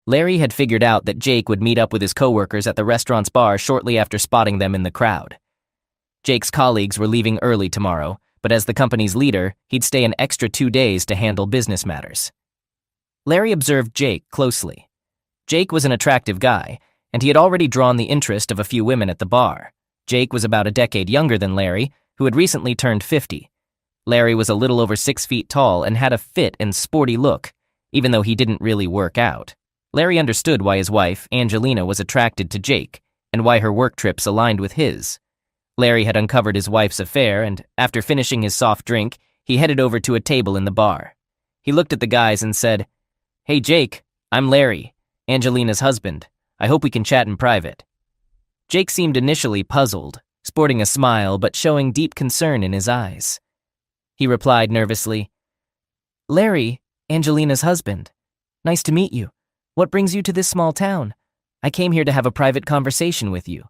Larry had figured out that Jake would meet up with his coworkers at the restaurant's bar shortly after spotting them in the crowd. Jake's colleagues were leaving early tomorrow, but as the company's leader, he'd stay an extra 2 days to handle business matters. Larry observed Jake closely. Jake was an attractive guy, and he had already drawn the interest of a few women at the bar. Jake was about a decade younger than Larry, who had recently turned 50. Larry was a little over 6 feet tall and had a fit and sporty look, even though he didn't really work out. Larry understood why his wife, Angelina, was attracted to Jake, and why her work trips aligned with his. Larry had uncovered his wife's affair, and after finishing his soft drink, he headed over to a table in the bar. He looked at the guys and said, "Hey Jake, I'm Larry, Angelina's husband. I hope we can chat in private." Jake seemed initially puzzled, sporting a smile but showing deep concern in his eyes. He replied nervously, "Larry, Angelina's husband. Nice to meet you. What brings you to this small town? I came here to have a private conversation with you.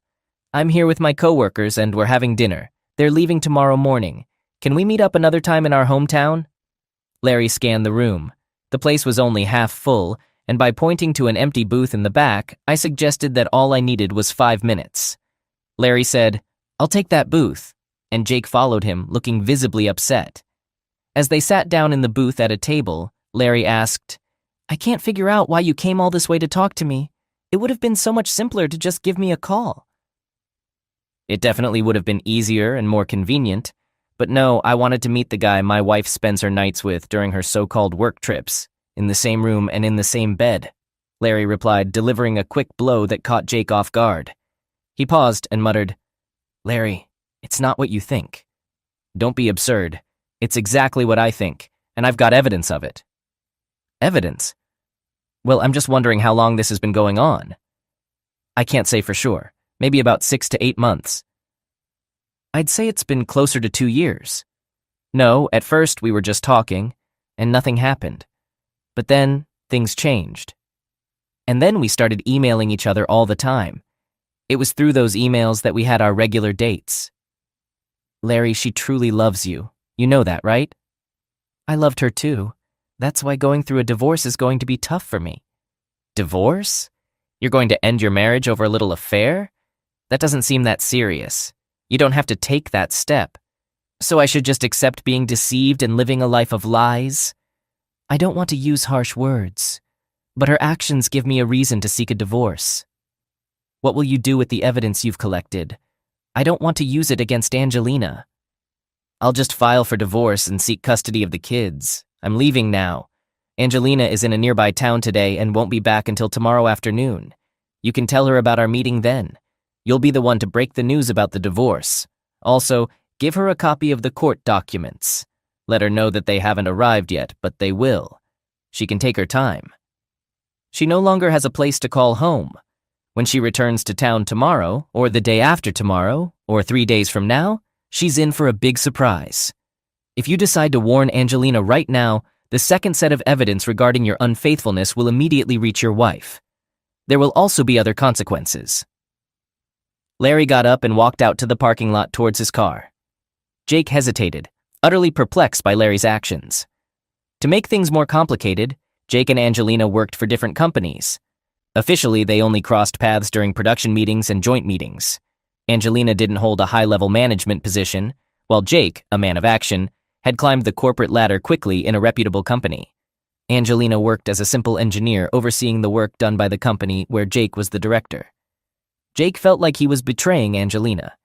I'm here with my coworkers and we're having dinner. They're leaving tomorrow morning. Can we meet up another time in our hometown?" Larry scanned the room. The place was only half full, and by pointing to an empty booth in the back, I suggested that all I needed was 5 minutes. Larry said, "I'll take that booth," and Jake followed him, looking visibly upset. As they sat down in the booth at a table, Larry asked, "I can't figure out why you came all this way to talk to me. It would have been so much simpler to just give me a call." "It definitely would have been easier and more convenient, but no, I wanted to meet the guy my wife spends her nights with during her so-called work trips, in the same room and in the same bed," Larry replied, delivering a quick blow that caught Jake off guard. He paused and muttered, "Larry, it's not what you think. Don't be absurd. It's exactly what I think, and I've got evidence of it." "Evidence? Well, I'm just wondering how long this has been going on." "I can't say for sure. Maybe about 6 to 8 months. "I'd say it's been closer to 2 years. No, at first we were just talking, and nothing happened. But then, things changed. And then we started emailing each other all the time. It was through those emails that we had our regular dates." "Larry, she truly loves you. You know that, right?" "I loved her too. That's why going through a divorce is going to be tough for me." "Divorce? You're going to end your marriage over a little affair? That doesn't seem that serious. You don't have to take that step. So I should just accept being deceived and living a life of lies?" "I don't want to use harsh words, but her actions give me a reason to seek a divorce." "What will you do with the evidence you've collected? I don't want to use it against Angelina." "I'll just file for divorce and seek custody of the kids. I'm leaving now. Angelina is in a nearby town today and won't be back until tomorrow afternoon. You can tell her about our meeting then. You'll be the one to break the news about the divorce. Also, give her a copy of the court documents. Let her know that they haven't arrived yet, but they will. She can take her time. She no longer has a place to call home. When she returns to town tomorrow, or the day after tomorrow, or 3 days from now, she's in for a big surprise. If you decide to warn Angelina right now, the second set of evidence regarding your unfaithfulness will immediately reach your wife. There will also be other consequences." Larry got up and walked out to the parking lot towards his car. Jake hesitated, utterly perplexed by Larry's actions. To make things more complicated, Jake and Angelina worked for different companies. Officially, they only crossed paths during production meetings and joint meetings. Angelina didn't hold a high-level management position, while Jake, a man of action, had climbed the corporate ladder quickly in a reputable company. Angelina worked as a simple engineer overseeing the work done by the company where Jake was the director. Jake felt like he was betraying Angelina.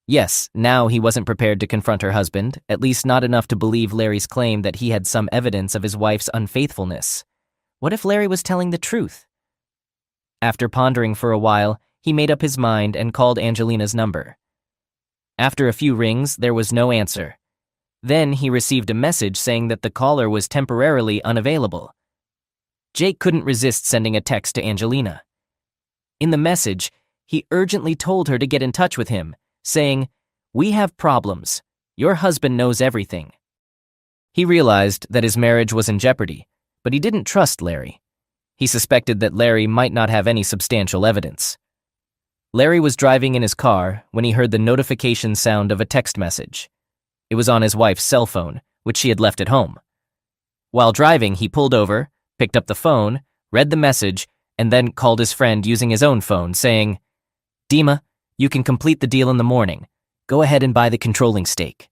Yes, now he wasn't prepared to confront her husband, at least not enough to believe Larry's claim that he had some evidence of his wife's unfaithfulness. What if Larry was telling the truth? After pondering for a while, he made up his mind and called Angelina's number. After a few rings, there was no answer. Then he received a message saying that the caller was temporarily unavailable. Jake couldn't resist sending a text to Angelina. In the message, he urgently told her to get in touch with him, saying, "We have problems. Your husband knows everything." He realized that his marriage was in jeopardy, but he didn't trust Larry. He suspected that Larry might not have any substantial evidence. Larry was driving in his car when he heard the notification sound of a text message. It was on his wife's cell phone, which she had left at home. While driving, he pulled over, picked up the phone, read the message, and then called his friend using his own phone, saying, "Dima, you can complete the deal in the morning. Go ahead and buy the controlling stake."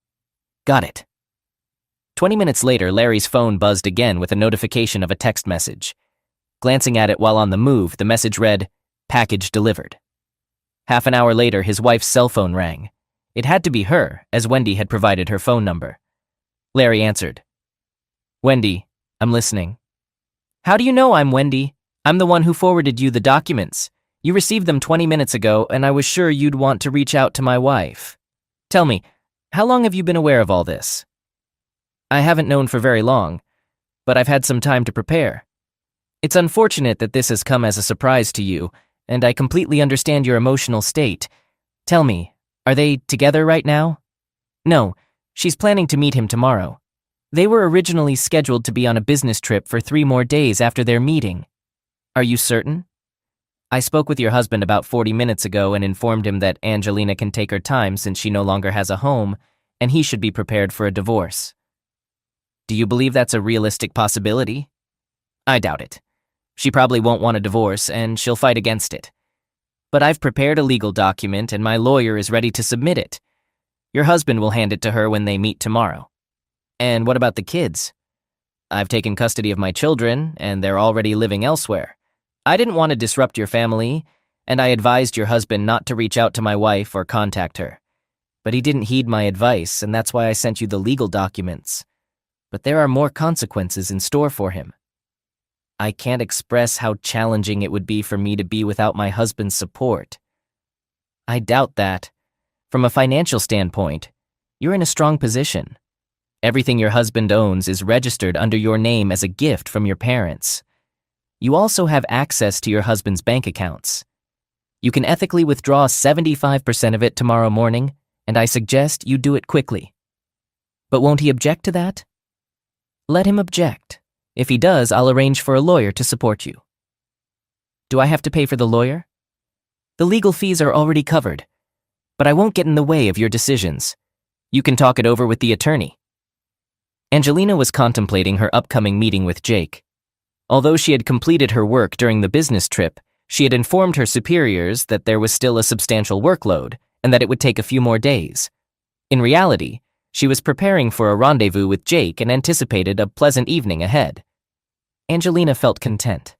"Got it." 20 minutes later, Larry's phone buzzed again with a notification of a text message. Glancing at it while on the move, the message read, "Package delivered." Half an hour later, his wife's cell phone rang. It had to be her, as Wendy had provided her phone number. Larry answered. "Wendy, I'm listening." "How do you know I'm Wendy? I'm the one who forwarded you the documents. You received them 20 minutes ago, and I was sure you'd want to reach out to my wife. Tell me, how long have you been aware of all this?" "I haven't known for very long, but I've had some time to prepare. It's unfortunate that this has come as a surprise to you, and I completely understand your emotional state. Tell me, are they together right now?" "No, she's planning to meet him tomorrow. They were originally scheduled to be on a business trip for 3 more days after their meeting." "Are you certain?" "I spoke with your husband about 40 minutes ago and informed him that Angelina can take her time since she no longer has a home, and he should be prepared for a divorce." "Do you believe that's a realistic possibility?" "I doubt it. She probably won't want a divorce, and she'll fight against it. But I've prepared a legal document, and my lawyer is ready to submit it. Your husband will hand it to her when they meet tomorrow." "And what about the kids?" "I've taken custody of my children, and they're already living elsewhere. I didn't want to disrupt your family, and I advised your husband not to reach out to my wife or contact her. But he didn't heed my advice, and that's why I sent you the legal documents. But there are more consequences in store for him. I can't express how challenging it would be for me to be without my husband's support." "I doubt that. From a financial standpoint, you're in a strong position. Everything your husband owns is registered under your name as a gift from your parents. You also have access to your husband's bank accounts. You can ethically withdraw 75% of it tomorrow morning, and I suggest you do it quickly." "But won't he object to that?" "Let him object. If he does, I'll arrange for a lawyer to support you." "Do I have to pay for the lawyer?" "The legal fees are already covered, but I won't get in the way of your decisions. You can talk it over with the attorney." Angelina was contemplating her upcoming meeting with Jake. Although she had completed her work during the business trip, she had informed her superiors that there was still a substantial workload and that it would take a few more days. In reality, she was preparing for a rendezvous with Jake and anticipated a pleasant evening ahead. Angelina felt content.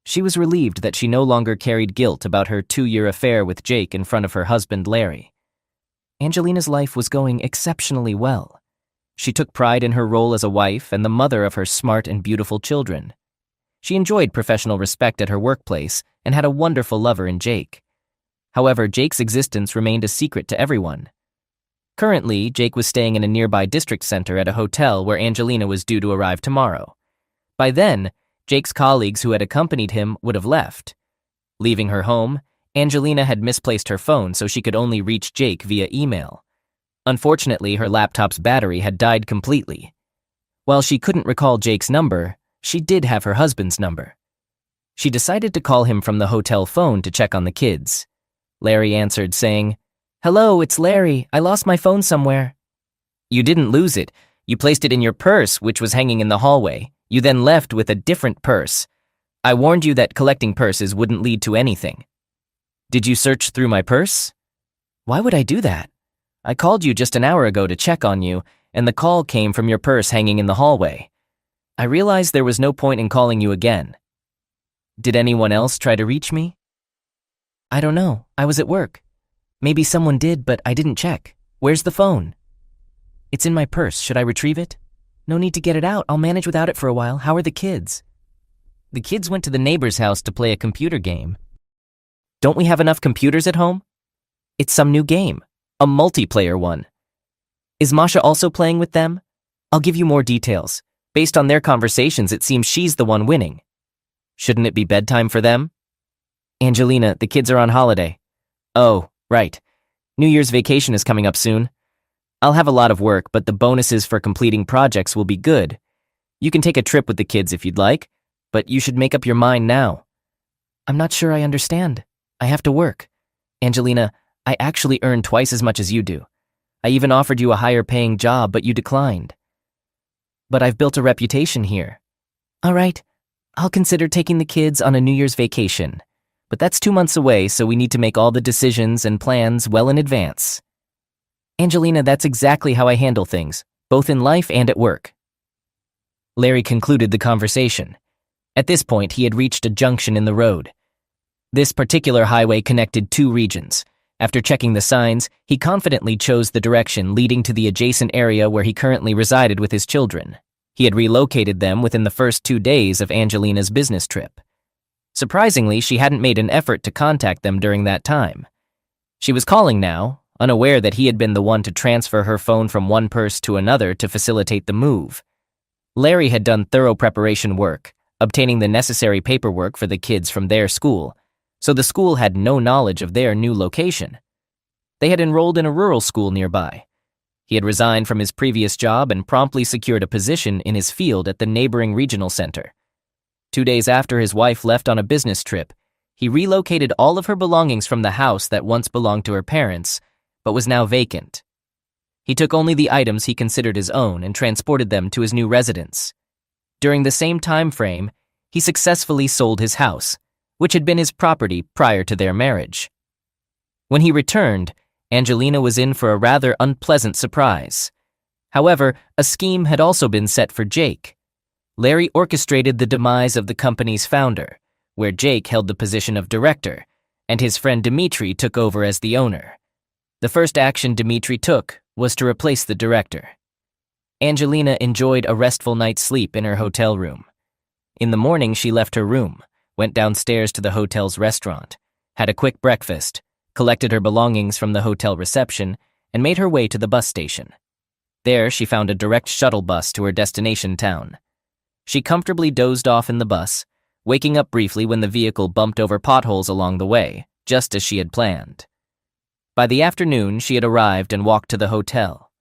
She was relieved that she no longer carried guilt about her 2-year affair with Jake in front of her husband, Larry. Angelina's life was going exceptionally well. She took pride in her role as a wife and the mother of her smart and beautiful children. She enjoyed professional respect at her workplace and had a wonderful lover in Jake. However, Jake's existence remained a secret to everyone. Currently, Jake was staying in a nearby district center at a hotel where Angelina was due to arrive tomorrow. By then, Jake's colleagues who had accompanied him would have left. Leaving her home, Angelina had misplaced her phone so she could only reach Jake via email. Unfortunately, her laptop's battery had died completely. While she couldn't recall Jake's number, she did have her husband's number. She decided to call him from the hotel phone to check on the kids. Larry answered, saying, "Hello, it's Larry. I lost my phone somewhere." "You didn't lose it. You placed it in your purse, which was hanging in the hallway. You then left with a different purse. I warned you that collecting purses wouldn't lead to anything." "Did you search through my purse?" "Why would I do that? I called you just an hour ago to check on you, and the call came from your purse hanging in the hallway. I realized there was no point in calling you again." "Did anyone else try to reach me?" "I don't know. I was at work. Maybe someone did, but I didn't check. Where's the phone?" "It's in my purse. Should I retrieve it?" "No need to get it out. I'll manage without it for a while. How are the kids?" "The kids went to the neighbor's house to play a computer game." "Don't we have enough computers at home?" "It's some new game. A multiplayer one." "Is Masha also playing with them?" "I'll give you more details. Based on their conversations, it seems she's the one winning." "Shouldn't it be bedtime for them?" "Angelina, the kids are on holiday." "Oh, right. New Year's vacation is coming up soon. I'll have a lot of work, but the bonuses for completing projects will be good. You can take a trip with the kids if you'd like, but you should make up your mind now." "I'm not sure I understand. I have to work. Angelina, I actually earn twice as much as you do. I even offered you a higher paying job, but you declined." "But I've built a reputation here." "All right, I'll consider taking the kids on a New Year's vacation. But that's 2 months away, so we need to make all the decisions and plans well in advance. Angelina, that's exactly how I handle things, both in life and at work. Larry concluded the conversation. At this point, he had reached a junction in the road. This particular highway connected 2 regions. After checking the signs, he confidently chose the direction leading to the adjacent area where he currently resided with his children. He had relocated them within the first 2 days of Angelina's business trip. Surprisingly, she hadn't made an effort to contact them during that time. She was calling now, unaware that he had been the one to transfer her phone from one purse to another to facilitate the move. Larry had done thorough preparation work, obtaining the necessary paperwork for the kids from their school, so the school had no knowledge of their new location. They had enrolled in a rural school nearby. He had resigned from his previous job and promptly secured a position in his field at the neighboring regional center. 2 days after his wife left on a business trip, he relocated all of her belongings from the house that once belonged to her parents, but was now vacant. He took only the items he considered his own and transported them to his new residence. During the same time frame, he successfully sold his house, which had been his property prior to their marriage. When he returned, Angelina was in for a rather unpleasant surprise. However, a scheme had also been set for Jake. Larry orchestrated the demise of the company's founder, where Jake held the position of director, and his friend Dimitri took over as the owner. The first action Dimitri took was to replace the director. Angelina enjoyed a restful night's sleep in her hotel room. In the morning, she left her room, went downstairs to the hotel's restaurant, had a quick breakfast, collected her belongings from the hotel reception, and made her way to the bus station. There, she found a direct shuttle bus to her destination town. She comfortably dozed off in the bus, waking up briefly when the vehicle bumped over potholes along the way, just as she had planned. By the afternoon, she had arrived and walked to the hotel.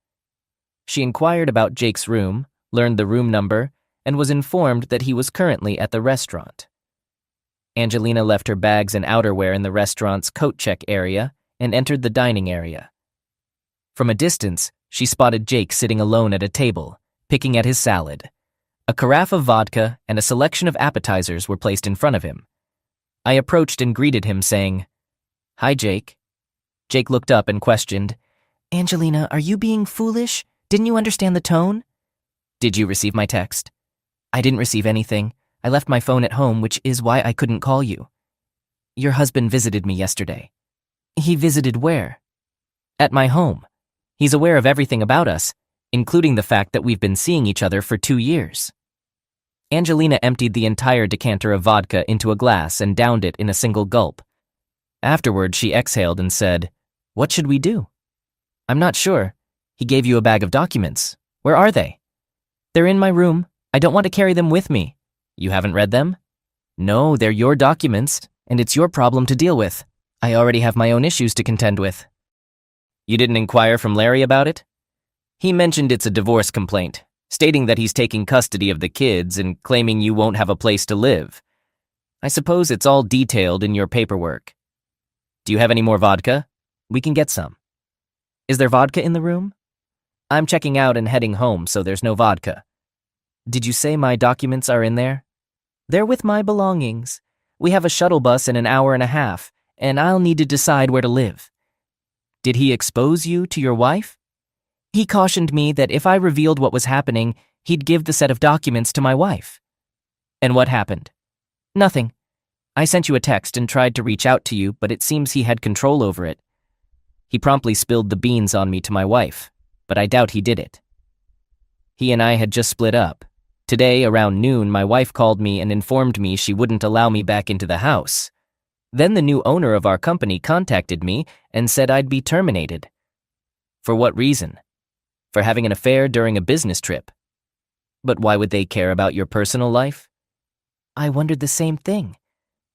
She inquired about Jake's room, learned the room number, and was informed that he was currently at the restaurant. Angelina left her bags and outerwear in the restaurant's coat check area and entered the dining area. From a distance, she spotted Jake sitting alone at a table, picking at his salad. A carafe of vodka and a selection of appetizers were placed in front of him. I approached and greeted him, saying, "Hi, Jake." Jake looked up and questioned, "Angelina, are you being foolish? Didn't you understand the tone?" "Did you receive my text?" "I didn't receive anything. I left my phone at home, which is why I couldn't call you." "Your husband visited me yesterday." "He visited where?" "At my home. He's aware of everything about us, including the fact that we've been seeing each other for 2 years. Angelina emptied the entire decanter of vodka into a glass and downed it in a single gulp. Afterward, she exhaled and said, "What should we do?" "I'm not sure. He gave you a bag of documents. Where are they?" "They're in my room. I don't want to carry them with me." "You haven't read them?" "No, they're your documents, and it's your problem to deal with. I already have my own issues to contend with." "You didn't inquire from Larry about it?" "He mentioned it's a divorce complaint, stating that he's taking custody of the kids and claiming you won't have a place to live. I suppose it's all detailed in your paperwork. Do you have any more vodka? We can get some." "Is there vodka in the room?" "I'm checking out and heading home, so there's no vodka." "Did you say my documents are in there?" "They're with my belongings. We have a shuttle bus in an hour and a half, and I'll need to decide where to live." "Did he expose you to your wife?" "He cautioned me that if I revealed what was happening, he'd give the set of documents to my wife." "And what happened?" "Nothing. I sent you a text and tried to reach out to you, but it seems he had control over it. He promptly spilled the beans on me to my wife, but I doubt he did it. He and I had just split up. Today, around noon, my wife called me and informed me she wouldn't allow me back into the house. Then the new owner of our company contacted me and said I'd be terminated." "For what reason?" "For having an affair during a business trip." "But why would they care about your personal life?" "I wondered the same thing.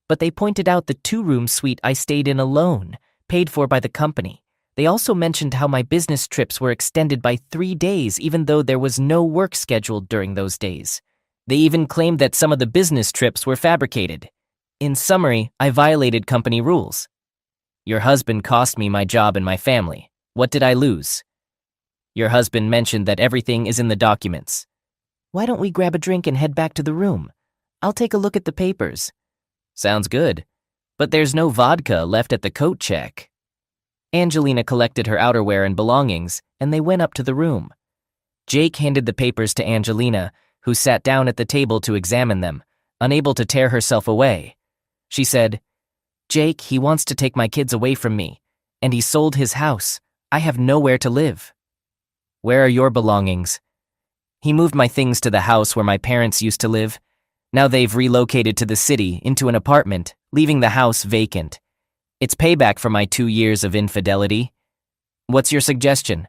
But they pointed out the 2-room suite I stayed in alone, paid for by the company. They also mentioned how my business trips were extended by 3 days even though there was no work scheduled during those days. They even claimed that some of the business trips were fabricated. In summary, I violated company rules. Your husband cost me my job and my family. What did I lose? Your husband mentioned that everything is in the documents." "Why don't we grab a drink and head back to the room? I'll take a look at the papers. Sounds good. But there's no vodka left at the coat check. Angelina collected her outerwear and belongings, and they went up to the room. Jake handed the papers to Angelina, who sat down at the table to examine them, unable to tear herself away. She said, "Jake, he wants to take my kids away from me, and he sold his house. I have nowhere to live." "Where are your belongings?" "He moved my things to the house where my parents used to live. Now they've relocated to the city into an apartment, leaving the house vacant. It's payback for my 2 years of infidelity. What's your suggestion?"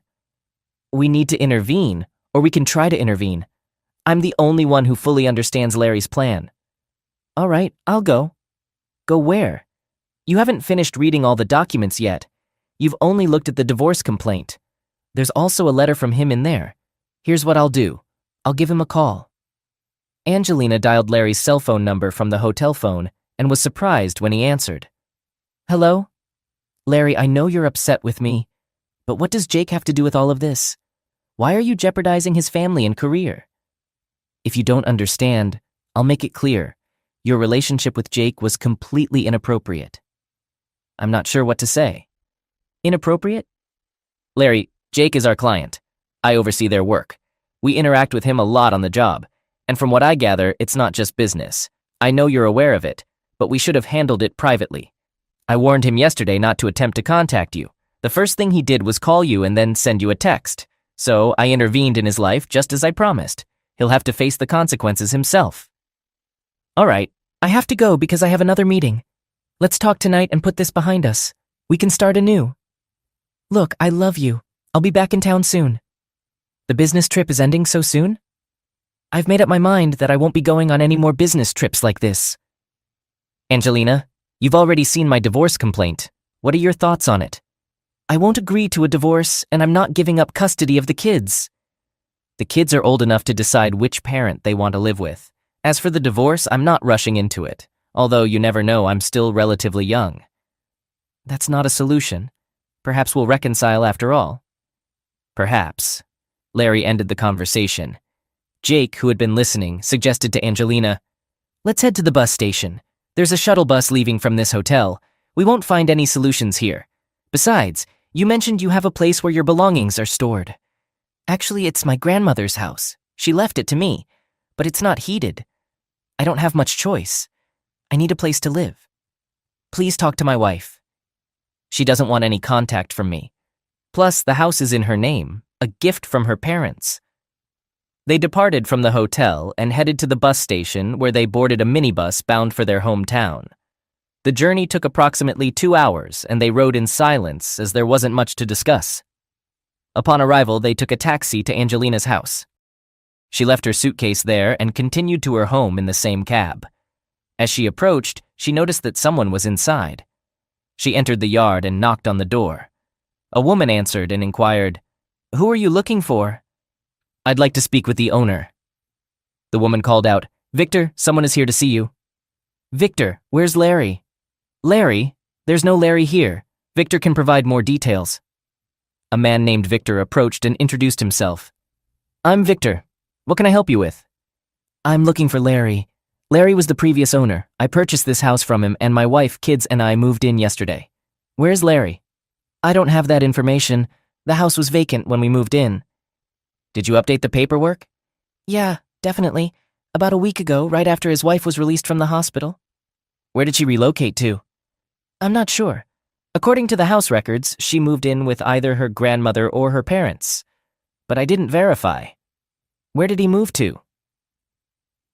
"We need to intervene, or we can try to intervene. I'm the only one who fully understands Larry's plan." "All right, I'll go." "Go where? You haven't finished reading all the documents yet. You've only looked at the divorce complaint. There's also a letter from him in there. Here's what I'll do. I'll give him a call." Angelina dialed Larry's cell phone number from the hotel phone and was surprised when he answered. "Hello? Larry, I know you're upset with me, but what does Jake have to do with all of this? Why are you jeopardizing his family and career?" "If you don't understand, I'll make it clear. Your relationship with Jake was completely inappropriate." "I'm not sure what to say." "Inappropriate?" "Larry, Jake is our client. I oversee their work. We interact with him a lot on the job, and from what I gather, it's not just business. I know you're aware of it, but we should have handled it privately. I warned him yesterday not to attempt to contact you. The first thing he did was call you and then send you a text. So I intervened in his life just as I promised. He'll have to face the consequences himself." "All right, I have to go because I have another meeting. Let's talk tonight and put this behind us. We can start anew." "Look, I love you. I'll be back in town soon." "The business trip is ending so soon?" "I've made up my mind that I won't be going on any more business trips like this." "Angelina, you've already seen my divorce complaint. What are your thoughts on it?" "I won't agree to a divorce, and I'm not giving up custody of the kids." "The kids are old enough to decide which parent they want to live with. As for the divorce, I'm not rushing into it, although you never know, I'm still relatively young." "That's not a solution. Perhaps we'll reconcile after all." "Perhaps." Larry ended the conversation. Jake, who had been listening, suggested to Angelina, "Let's head to the bus station. There's a shuttle bus leaving from this hotel. We won't find any solutions here. Besides, you mentioned you have a place where your belongings are stored." "Actually, it's my grandmother's house. She left it to me, but it's not heated. I don't have much choice. I need a place to live. Please talk to my wife. She doesn't want any contact from me. Plus, the house is in her name, a gift from her parents." They departed from the hotel and headed to the bus station where they boarded a minibus bound for their hometown. The journey took approximately 2 hours and they rode in silence as there wasn't much to discuss. Upon arrival, they took a taxi to Angelina's house. She left her suitcase there and continued to her home in the same cab. As she approached, she noticed that someone was inside. She entered the yard and knocked on the door. A woman answered and inquired, "Who are you looking for?" "I'd like to speak with the owner." The woman called out, "Victor, someone is here to see you." "Victor, where's Larry?" "Larry? There's no Larry here. Victor can provide more details." A man named Victor approached and introduced himself. "I'm Victor. What can I help you with?" "I'm looking for Larry. Larry was the previous owner. I purchased this house from him and my wife, kids, and I moved in yesterday." "Where's Larry?" "I don't have that information. The house was vacant when we moved in." "Did you update the paperwork?" "Yeah, definitely. About a week ago, right after his wife was released from the hospital." "Where did she relocate to?" "I'm not sure. According to the house records, she moved in with either her grandmother or her parents. But I didn't verify." "Where did he move to?"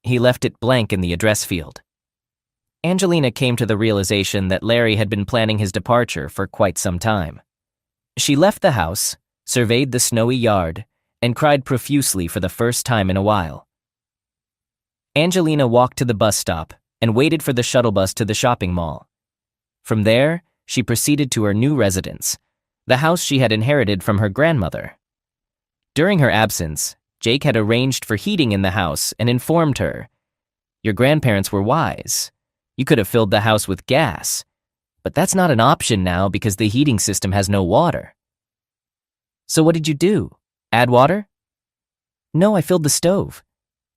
"He left it blank in the address field." Angelina came to the realization that Larry had been planning his departure for quite some time. She left the house, surveyed the snowy yard, and cried profusely for the first time in a while. Angelina walked to the bus stop and waited for the shuttle bus to the shopping mall. From there, she proceeded to her new residence, the house she had inherited from her grandmother. During her absence, Jake had arranged for heating in the house and informed her, "Your grandparents were wise. You could have filled the house with gas, but that's not an option now because the heating system has no water." "So what did you do? Add water?" "No, I filled the stove.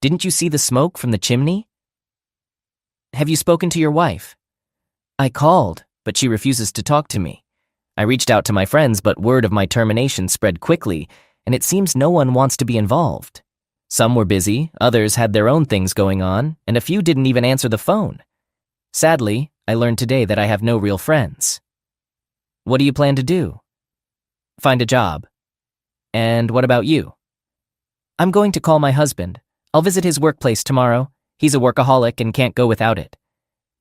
Didn't you see the smoke from the chimney?" Have you spoken to your wife? I called, but she refuses to talk to me. I reached out to my friends, but word of my termination spread quickly, and it seems no one wants to be involved. Some were busy, others had their own things going on, and a few didn't even answer the phone. Sadly, I learned today that I have no real friends. What do you plan to do? Find a job. And what about you? I'm going to call my husband. I'll visit his workplace tomorrow. He's a workaholic and can't go without it.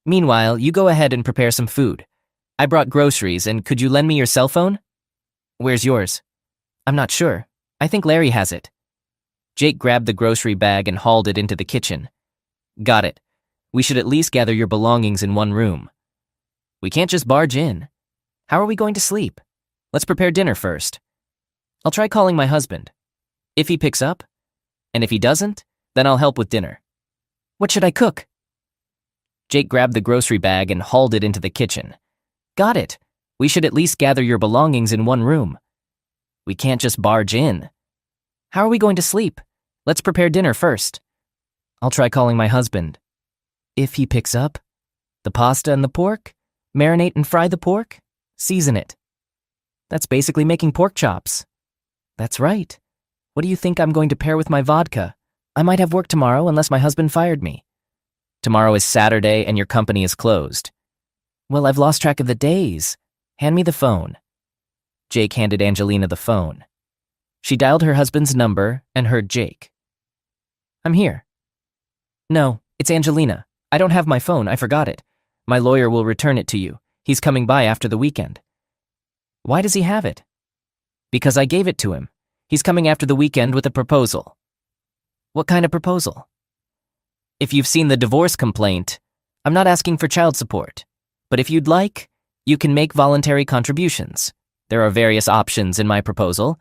Meanwhile, you go ahead and prepare some food. I brought groceries, and could you lend me your cell phone? Where's yours? I'm not sure. I think Larry has it. Jake grabbed the grocery bag and hauled it into the kitchen. Got it. We should at least gather your belongings in one room. We can't just barge in. How are we going to sleep? Let's prepare dinner first. I'll try calling my husband. If he picks up, and if he doesn't, then I'll help with dinner. What should I cook? Jake grabbed the grocery bag and hauled it into the kitchen. Got it. We should at least gather your belongings in one room. We can't just barge in. How are we going to sleep? Let's prepare dinner first. I'll try calling my husband. If he picks up, the pasta and the pork, marinate and fry the pork, season it. That's basically making pork chops. That's right. What do you think I'm going to pair with my vodka? I might have work tomorrow unless my husband fired me. Tomorrow is Saturday and your company is closed. Well, I've lost track of the days. Hand me the phone. Jake handed Angelina the phone. She dialed her husband's number and heard Jake. I'm here. No, it's Angelina. I don't have my phone. I forgot it. My lawyer will return it to you. He's coming by after the weekend. Why does he have it? Because I gave it to him. He's coming after the weekend with a proposal. What kind of proposal? If you've seen the divorce complaint, I'm not asking for child support. But if you'd like, you can make voluntary contributions. There are various options in my proposal.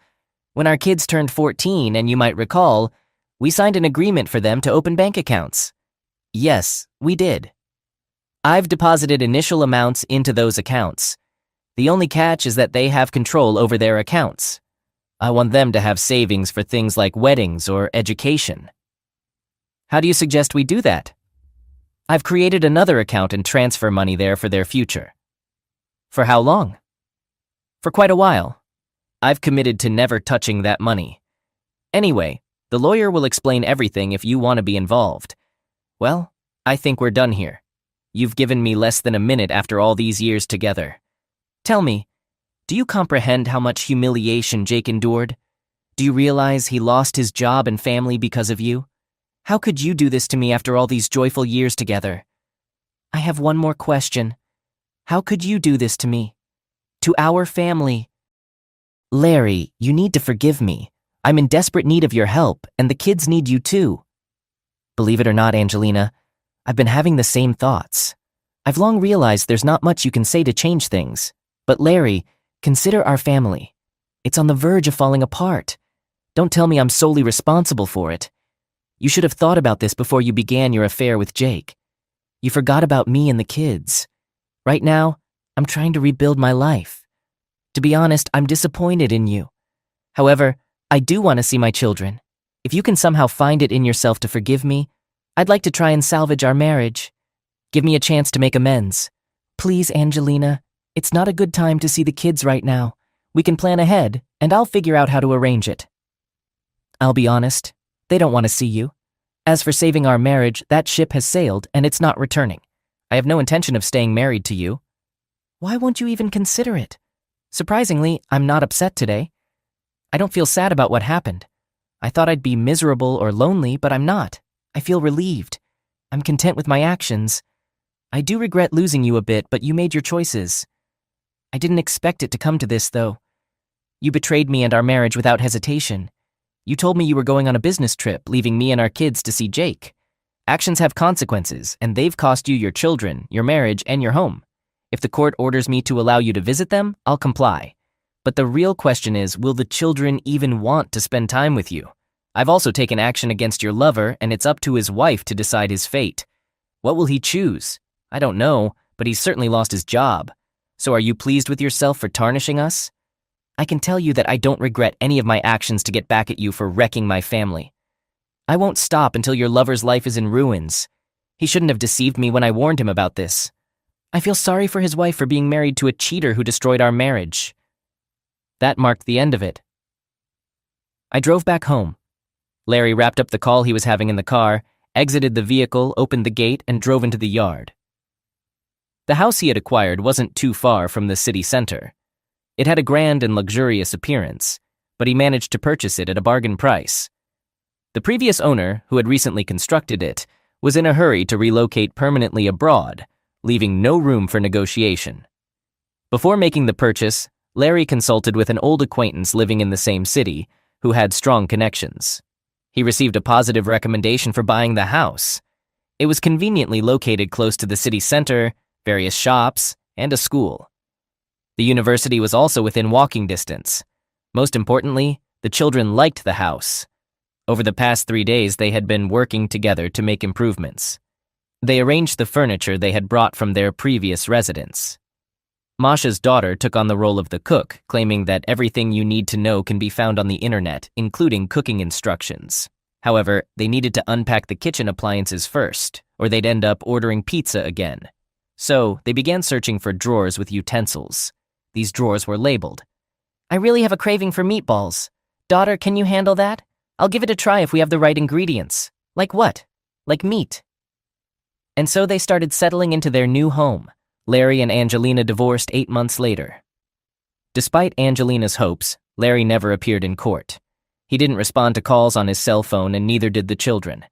When our kids turned 14, and you might recall, we signed an agreement for them to open bank accounts. Yes, we did. I've deposited initial amounts into those accounts. The only catch is that they have control over their accounts. I want them to have savings for things like weddings or education. How do you suggest we do that? I've created another account and transfer money there for their future. For how long? For quite a while. I've committed to never touching that money. Anyway, the lawyer will explain everything if you want to be involved. Well, I think we're done here. You've given me less than a minute after all these years together. Tell me, do you comprehend how much humiliation Jake endured? Do you realize he lost his job and family because of you? How could you do this to me after all these joyful years together? I have one more question. How could you do this to me? To our family? Larry, you need to forgive me. I'm in desperate need of your help, and the kids need you too. Believe it or not, Angelina, I've been having the same thoughts. I've long realized there's not much you can say to change things. But Larry, consider our family. It's on the verge of falling apart. Don't tell me I'm solely responsible for it. You should have thought about this before you began your affair with Jake. You forgot about me and the kids. Right now, I'm trying to rebuild my life. To be honest, I'm disappointed in you. However, I do want to see my children. If you can somehow find it in yourself to forgive me, I'd like to try and salvage our marriage. Give me a chance to make amends. Please, Angelina, it's not a good time to see the kids right now. We can plan ahead, and I'll figure out how to arrange it. I'll be honest, they don't want to see you. As for saving our marriage, that ship has sailed and it's not returning. I have no intention of staying married to you. Why won't you even consider it? Surprisingly, I'm not upset today. I don't feel sad about what happened. I thought I'd be miserable or lonely, but I'm not. I feel relieved. I'm content with my actions. I do regret losing you a bit, but you made your choices. I didn't expect it to come to this, though. You betrayed me and our marriage without hesitation. You told me you were going on a business trip, leaving me and our kids to see Jake. Actions have consequences, and they've cost you your children, your marriage, and your home. If the court orders me to allow you to visit them, I'll comply. But the real question is, will the children even want to spend time with you? I've also taken action against your lover, and it's up to his wife to decide his fate. What will he choose? I don't know, but he's certainly lost his job. So are you pleased with yourself for tarnishing us? I can tell you that I don't regret any of my actions to get back at you for wrecking my family. I won't stop until your lover's life is in ruins. He shouldn't have deceived me when I warned him about this. I feel sorry for his wife for being married to a cheater who destroyed our marriage." That marked the end of it. I drove back home. Larry wrapped up the call he was having in the car, exited the vehicle, opened the gate, and drove into the yard. The house he had acquired wasn't too far from the city center. It had a grand and luxurious appearance, but he managed to purchase it at a bargain price. The previous owner, who had recently constructed it, was in a hurry to relocate permanently abroad, leaving no room for negotiation. Before making the purchase, Larry consulted with an old acquaintance living in the same city, who had strong connections. He received a positive recommendation for buying the house. It was conveniently located close to the city center, various shops, and a school. The university was also within walking distance. Most importantly, the children liked the house. Over the past 3 days, they had been working together to make improvements. They arranged the furniture they had brought from their previous residence. Masha's daughter took on the role of the cook, claiming that everything you need to know can be found on the internet, including cooking instructions. However, they needed to unpack the kitchen appliances first, or they'd end up ordering pizza again. So, they began searching for drawers with utensils. These drawers were labeled. "I really have a craving for meatballs. Daughter, can you handle that? I'll give it a try if we have the right ingredients." "Like what?" "Like meat." And so they started settling into their new home. Larry and Angelina divorced 8 months later. Despite Angelina's hopes, Larry never appeared in court. He didn't respond to calls on his cell phone, and neither did the children.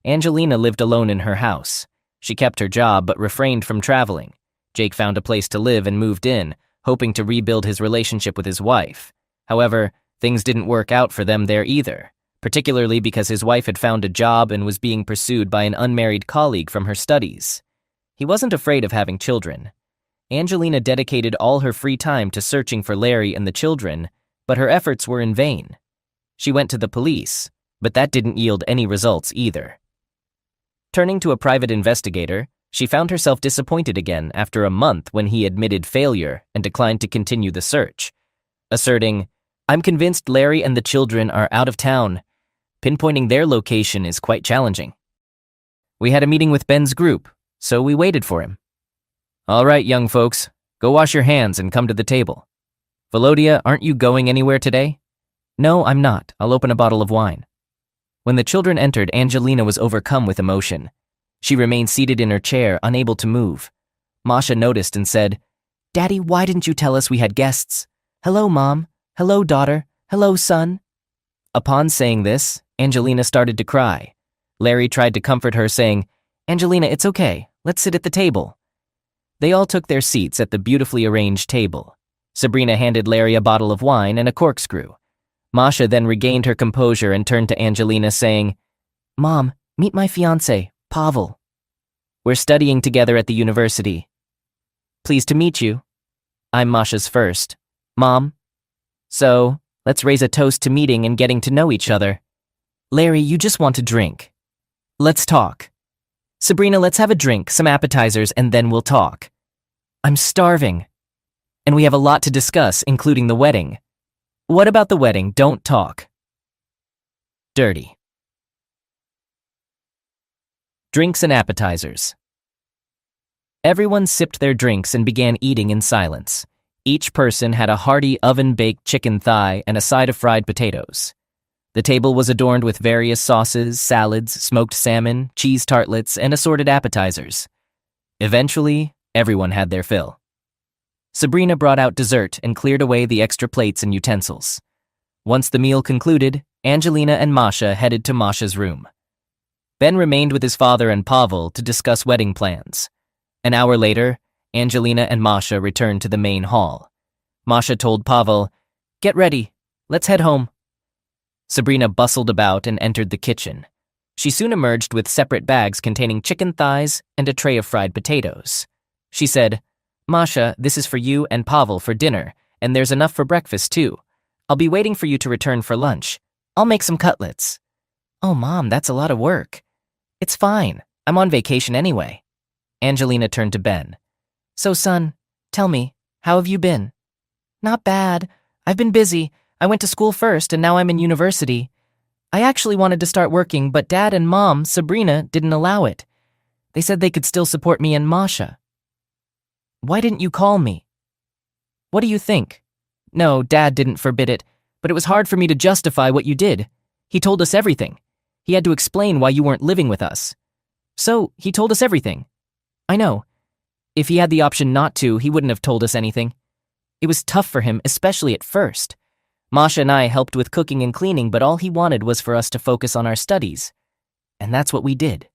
Angelina lived alone in her house. She kept her job but refrained from traveling. Jake found a place to live and moved in, hoping to rebuild his relationship with his wife. However, things didn't work out for them there either, particularly because his wife had found a job and was being pursued by an unmarried colleague from her studies. He wasn't afraid of having children. Angelina dedicated all her free time to searching for Larry and the children, but her efforts were in vain. She went to the police, but that didn't yield any results either. Turning to a private investigator, she found herself disappointed again after a month when he admitted failure and declined to continue the search, asserting, "I'm convinced Larry and the children are out of town. Pinpointing their location is quite challenging." We had a meeting with Ben's group, so we waited for him. "All right, young folks, go wash your hands and come to the table. Volodya, aren't you going anywhere today?" "No, I'm not. I'll open a bottle of wine." When the children entered, Angelina was overcome with emotion. She remained seated in her chair, unable to move. Masha noticed and said, "Daddy, why didn't you tell us we had guests? Hello, Mom. Hello, daughter. Hello, son." Upon saying this, Angelina started to cry. Larry tried to comfort her, saying, "Angelina, it's okay. Let's sit at the table." They all took their seats at the beautifully arranged table. Sabrina handed Larry a bottle of wine and a corkscrew. Masha then regained her composure and turned to Angelina, saying, "Mom, meet my fiancé, Pavel. We're studying together at the university." "Pleased to meet you. I'm Masha's first. Mom. So, let's raise a toast to meeting and getting to know each other. Larry, you just want to drink. Let's talk. Sabrina, let's have a drink, some appetizers, and then we'll talk. I'm starving. And we have a lot to discuss, including the wedding. What about the wedding? Don't talk. Dirty. Drinks and appetizers. Everyone sipped their drinks and began eating in silence. Each person had a hearty oven-baked chicken thigh and a side of fried potatoes. The table was adorned with various sauces, salads, smoked salmon, cheese tartlets, and assorted appetizers. Eventually, everyone had their fill. Sabrina brought out dessert and cleared away the extra plates and utensils. Once the meal concluded, Angelina and Masha headed to Masha's room. Ben remained with his father and Pavel to discuss wedding plans. An hour later, Angelina and Masha returned to the main hall. Masha told Pavel, "Get ready. Let's head home." Sabrina bustled about and entered the kitchen. She soon emerged with separate bags containing chicken thighs and a tray of fried potatoes. She said, "Masha, this is for you and Pavel for dinner, and there's enough for breakfast too. I'll be waiting for you to return for lunch. I'll make some cutlets." "Oh, Mom, that's a lot of work." "It's fine. I'm on vacation anyway." Angelina turned to Ben. "So, son, tell me, how have you been?" "Not bad. I've been busy. I went to school first, and now I'm in university. I actually wanted to start working, but Dad and Mom, Sabrina, didn't allow it. They said they could still support me and Masha. Why didn't you call me? What do you think? No, Dad didn't forbid it, but it was hard for me to justify what you did. He told us everything. He had to explain why you weren't living with us. So, he told us everything. I know. If he had the option not to, he wouldn't have told us anything. It was tough for him, especially at first. Masha and I helped with cooking and cleaning, but all he wanted was for us to focus on our studies. And that's what we did.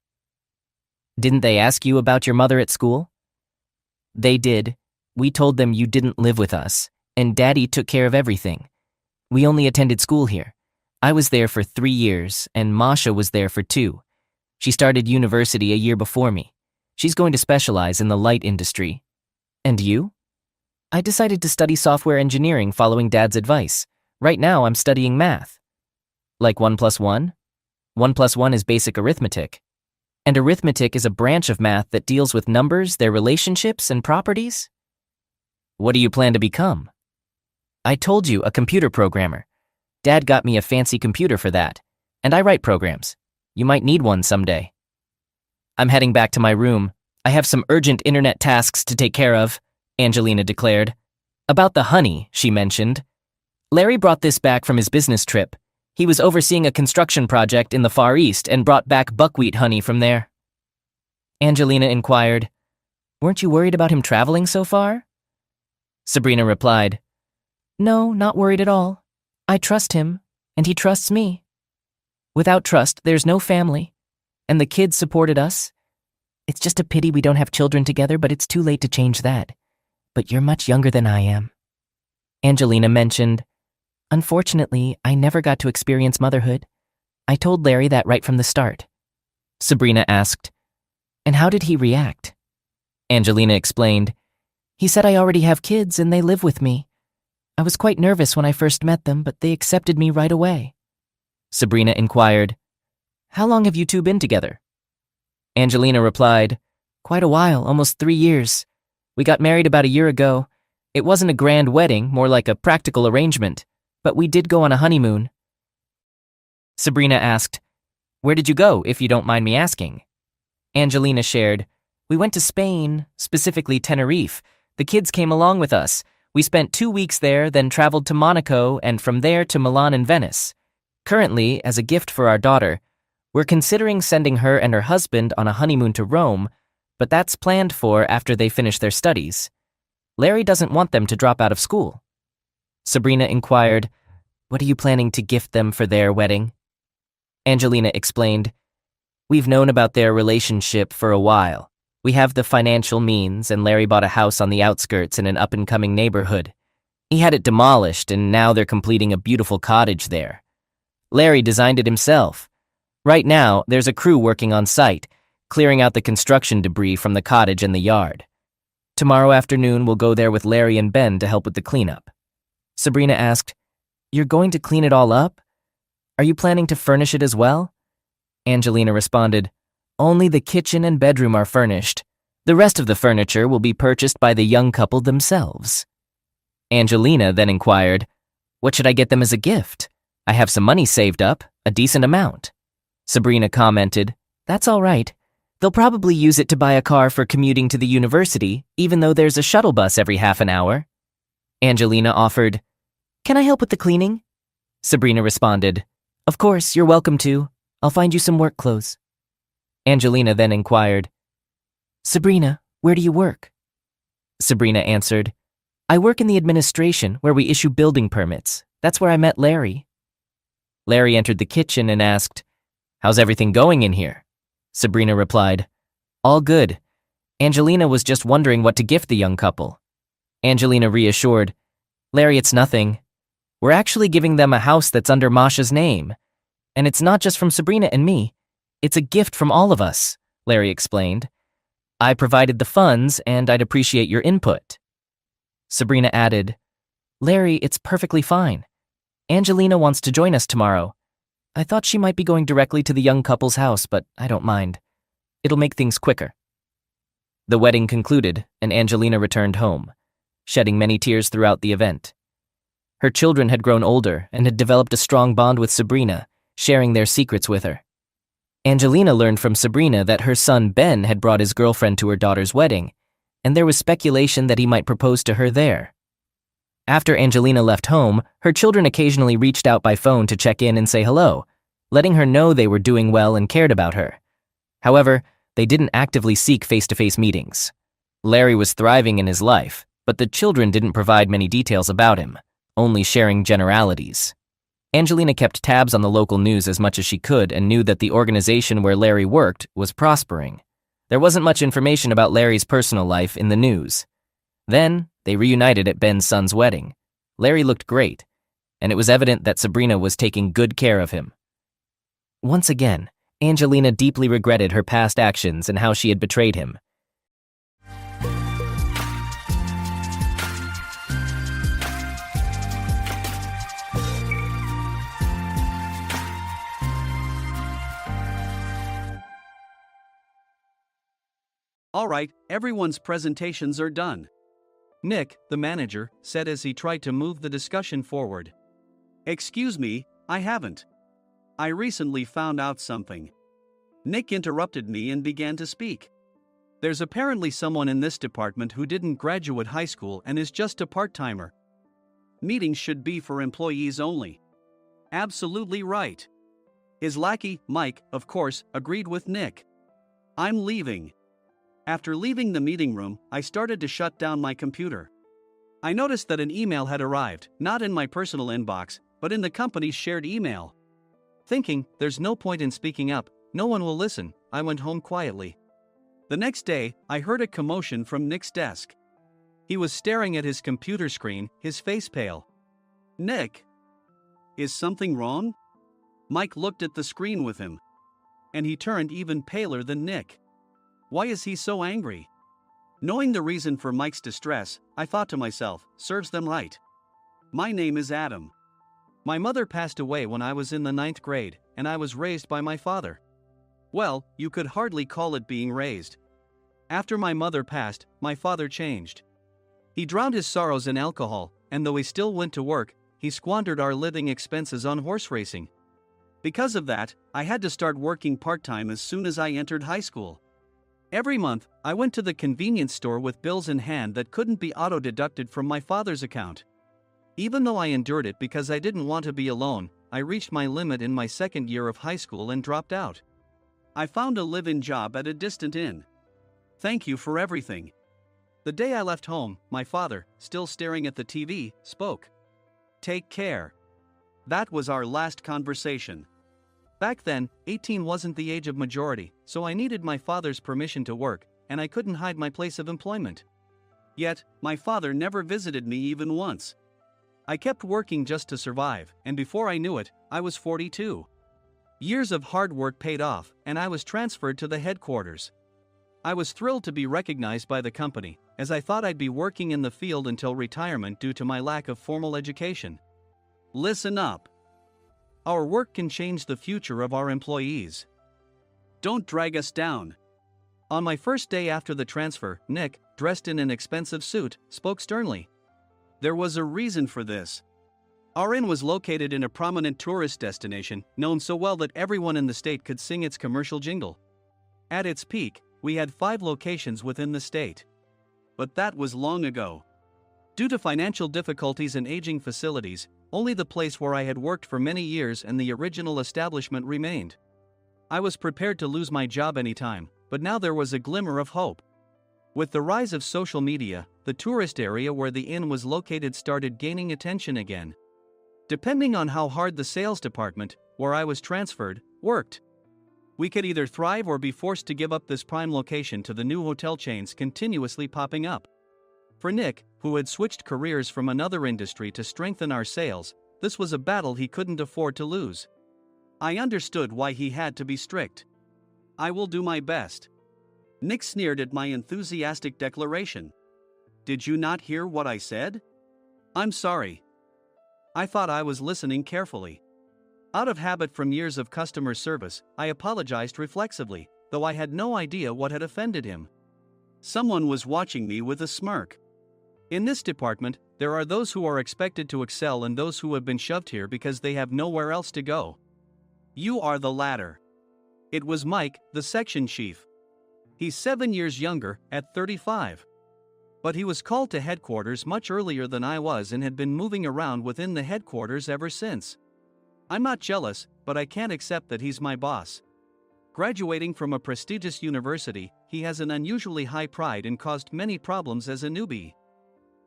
Didn't they ask you about your mother at school? They did. We told them you didn't live with us, and Daddy took care of everything. We only attended school here. I was there for 3 years, and Masha was there for 2. She started university a year before me. She's going to specialize in the light industry. And you? I decided to study software engineering following Dad's advice. Right now, I'm studying math. Like 1 plus 1? 1 plus 1 is basic arithmetic. And arithmetic is a branch of math that deals with numbers, their relationships, and properties. What do you plan to become? I told you, a computer programmer. Dad got me a fancy computer for that. And I write programs. You might need one someday. I'm heading back to my room. I have some urgent internet tasks to take care of, Angelina declared. About the honey, she mentioned. Larry brought this back from his business trip. He was overseeing a construction project in the Far East and brought back buckwheat honey from there. Angelina inquired, Weren't you worried about him traveling so far? Sabrina replied, No, not worried at all. I trust him, and he trusts me. Without trust, there's no family. And the kids supported us. It's just a pity we don't have children together, but it's too late to change that. But you're much younger than I am. Angelina mentioned, Unfortunately, I never got to experience motherhood. I told Larry that right from the start. Sabrina asked, And how did he react? Angelina explained, He said I already have kids and they live with me. I was quite nervous when I first met them, but they accepted me right away. Sabrina inquired, How long have you two been together? Angelina replied, Quite a while, almost 3 years. We got married about a year ago. It wasn't a grand wedding, more like a practical arrangement, but we did go on a honeymoon. Sabrina asked, Where did you go, if you don't mind me asking? Angelina shared, We went to Spain, specifically Tenerife. The kids came along with us. We spent 2 weeks there, then traveled to Monaco, and from there to Milan and Venice. Currently, as a gift for our daughter, we're considering sending her and her husband on a honeymoon to Rome, but that's planned for after they finish their studies. Larry doesn't want them to drop out of school. Sabrina inquired, What are you planning to gift them for their wedding? Angelina explained, We've known about their relationship for a while. We have the financial means, and Larry bought a house on the outskirts in an up-and-coming neighborhood. He had it demolished, and now they're completing a beautiful cottage there. Larry designed it himself. Right now, there's a crew working on site, clearing out the construction debris from the cottage and the yard. Tomorrow afternoon, we'll go there with Larry and Ben to help with the cleanup. Sabrina asked, You're going to clean it all up? Are you planning to furnish it as well? Angelina responded, Only the kitchen and bedroom are furnished. The rest of the furniture will be purchased by the young couple themselves. Angelina then inquired, What should I get them as a gift? I have some money saved up, a decent amount. Sabrina commented, That's all right. They'll probably use it to buy a car for commuting to the university, even though there's a shuttle bus every half an hour. Angelina offered, Can I help with the cleaning? Sabrina responded, Of course, you're welcome to. I'll find you some work clothes. Angelina then inquired, Sabrina, where do you work? Sabrina answered, I work in the administration where we issue building permits. That's where I met Larry. Larry entered the kitchen and asked, How's everything going in here? Sabrina replied, All good. Angelina was just wondering what to gift the young couple. Angelina reassured, Larry, it's nothing. We're actually giving them a house that's under Masha's name. And it's not just from Sabrina and me. It's a gift from all of us, Larry explained. I provided the funds, and I'd appreciate your input. Sabrina added, Larry, it's perfectly fine. Angelina wants to join us tomorrow. I thought she might be going directly to the young couple's house, but I don't mind. It'll make things quicker. The wedding concluded, and Angelina returned home, shedding many tears throughout the event. Her children had grown older and had developed a strong bond with Sabrina, sharing their secrets with her. Angelina learned from Sabrina that her son Ben had brought his girlfriend to her daughter's wedding, and there was speculation that he might propose to her there. After Angelina left home, her children occasionally reached out by phone to check in and say hello, letting her know they were doing well and cared about her. However, they didn't actively seek face-to-face meetings. Larry was thriving in his life, but the children didn't provide many details about him, only sharing generalities. Angelina kept tabs on the local news as much as she could and knew that the organization where Larry worked was prospering. There wasn't much information about Larry's personal life in the news. Then, they reunited at Ben's son's wedding. Larry looked great, and it was evident that Sabrina was taking good care of him. Once again, Angelina deeply regretted her past actions and how she had betrayed him. Alright, everyone's presentations are done. Nick, the manager, said as he tried to move the discussion forward. Excuse me, I haven't. I recently found out something. Nick interrupted me and began to speak. There's apparently someone in this department who didn't graduate high school and is just a part-timer. Meetings should be for employees only. Absolutely right. His lackey, Mike, of course, agreed with Nick. I'm leaving. After leaving the meeting room, I started to shut down my computer. I noticed that an email had arrived, not in my personal inbox, but in the company's shared email. Thinking, there's no point in speaking up, no one will listen, I went home quietly. The next day, I heard a commotion from Nick's desk. He was staring at his computer screen, his face pale. Nick? Is something wrong? Mike looked at the screen with him. And he turned even paler than Nick. Why is he so angry? Knowing the reason for Mike's distress, I thought to myself, serves them right. My name is Adam. My mother passed away when I was in the 9th grade, and I was raised by my father. Well, you could hardly call it being raised. After my mother passed, my father changed. He drowned his sorrows in alcohol, and though he still went to work, he squandered our living expenses on horse racing. Because of that, I had to start working part-time as soon as I entered high school. Every month, I went to the convenience store with bills in hand that couldn't be auto-deducted from my father's account. Even though I endured it because I didn't want to be alone, I reached my limit in my second year of high school and dropped out. I found a live-in job at a distant inn. Thank you for everything. The day I left home, my father, still staring at the TV, spoke. Take care. That was our last conversation. Back then, 18 wasn't the age of majority, so I needed my father's permission to work, and I couldn't hide my place of employment. Yet, my father never visited me even once. I kept working just to survive, and before I knew it, I was 42. Years of hard work paid off, and I was transferred to the headquarters. I was thrilled to be recognized by the company, as I thought I'd be working in the field until retirement due to my lack of formal education. Listen up. Our work can change the future of our employees. Don't drag us down. On my first day after the transfer, Nick, dressed in an expensive suit, spoke sternly. There was a reason for this. Our inn was located in a prominent tourist destination, known so well that everyone in the state could sing its commercial jingle. At its peak, we had 5 locations within the state. But that was long ago. Due to financial difficulties and aging facilities, only the place where I had worked for many years and the original establishment remained. I was prepared to lose my job anytime, but now there was a glimmer of hope. With the rise of social media, the tourist area where the inn was located started gaining attention again. Depending on how hard the sales department, where I was transferred, worked, we could either thrive or be forced to give up this prime location to the new hotel chains continuously popping up. For Nick, who had switched careers from another industry to strengthen our sales, this was a battle he couldn't afford to lose. I understood why he had to be strict. I will do my best. Nick sneered at my enthusiastic declaration. Did you not hear what I said? I'm sorry. I thought I was listening carefully. Out of habit from years of customer service, I apologized reflexively, though I had no idea what had offended him. Someone was watching me with a smirk. In this department, there are those who are expected to excel and those who have been shoved here because they have nowhere else to go. You are the latter. It was Mike, the section chief. He's 7 years younger, at 35. But he was called to headquarters much earlier than I was and had been moving around within the headquarters ever since. I'm not jealous, but I can't accept that he's my boss. Graduating from a prestigious university, he has an unusually high pride and caused many problems as a newbie,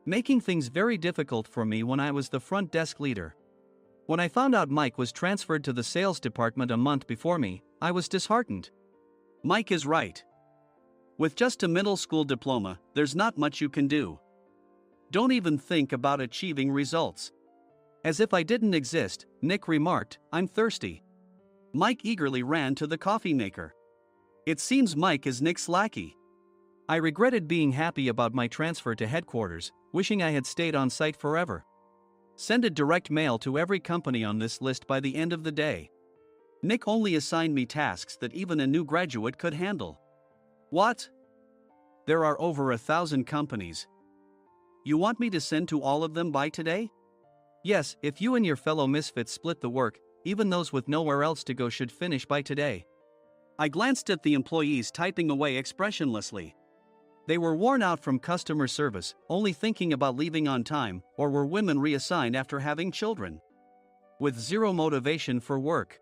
making things very difficult for me when I was the front desk leader. When I found out Mike was transferred to the sales department a month before me, I was disheartened. Mike is right. With just a middle school diploma, there's not much you can do. Don't even think about achieving results. As if I didn't exist, Nick remarked, "I'm thirsty." Mike eagerly ran to the coffee maker. It seems Mike is Nick's lackey. I regretted being happy about my transfer to headquarters, wishing I had stayed on site forever. Send a direct mail to every company on this list by the end of the day. Nick only assigned me tasks that even a new graduate could handle. What? There are over 1,000 companies. You want me to send to all of them by today? Yes, if you and your fellow misfits split the work, even those with nowhere else to go should finish by today. I glanced at the employees typing away expressionlessly. They were worn out from customer service, only thinking about leaving on time, or were women reassigned after having children, with zero motivation for work.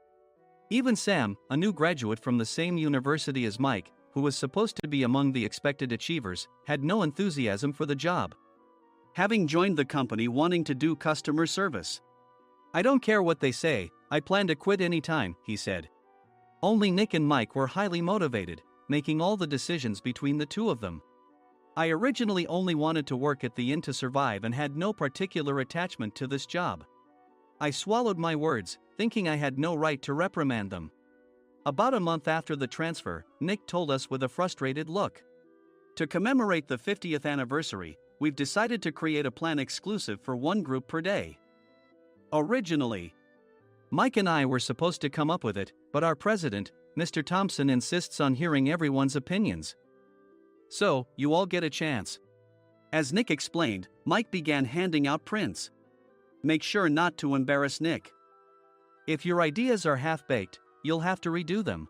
Even Sam, a new graduate from the same university as Mike, who was supposed to be among the expected achievers, had no enthusiasm for the job, having joined the company wanting to do customer service. "I don't care what they say, I plan to quit any time," he said. Only Nick and Mike were highly motivated, making all the decisions between the two of them. I originally only wanted to work at the inn to survive and had no particular attachment to this job. I swallowed my words, thinking I had no right to reprimand them. About a month after the transfer, Nick told us with a frustrated look, "To commemorate the 50th anniversary, we've decided to create a plan exclusive for one group per day." Originally, Mike and I were supposed to come up with it, but our president, Mr. Thompson, insists on hearing everyone's opinions. "So, you all get a chance." As Nick explained, Mike began handing out prints. "Make sure not to embarrass Nick. If your ideas are half-baked, you'll have to redo them."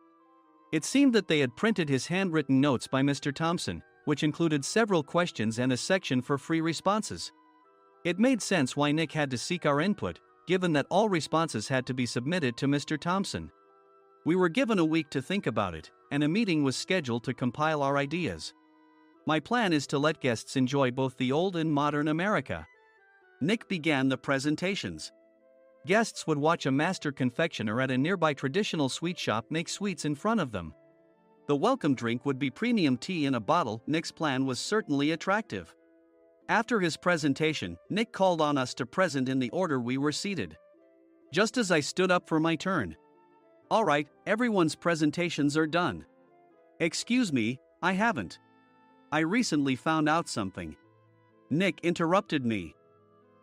It seemed that they had printed his handwritten notes by Mr. Thompson, which included several questions and a section for free responses. It made sense why Nick had to seek our input, given that all responses had to be submitted to Mr. Thompson. We were given a week to think about it, and a meeting was scheduled to compile our ideas. My plan is to let guests enjoy both the old and modern America. Nick began the presentations. Guests would watch a master confectioner at a nearby traditional sweet shop make sweets in front of them. The welcome drink would be premium tea in a bottle. Nick's plan was certainly attractive. After his presentation, Nick called on us to present in the order we were seated. Just as I stood up for my turn. "All right, everyone's presentations are done." "Excuse me, I haven't. I recently found out something." Nick interrupted me.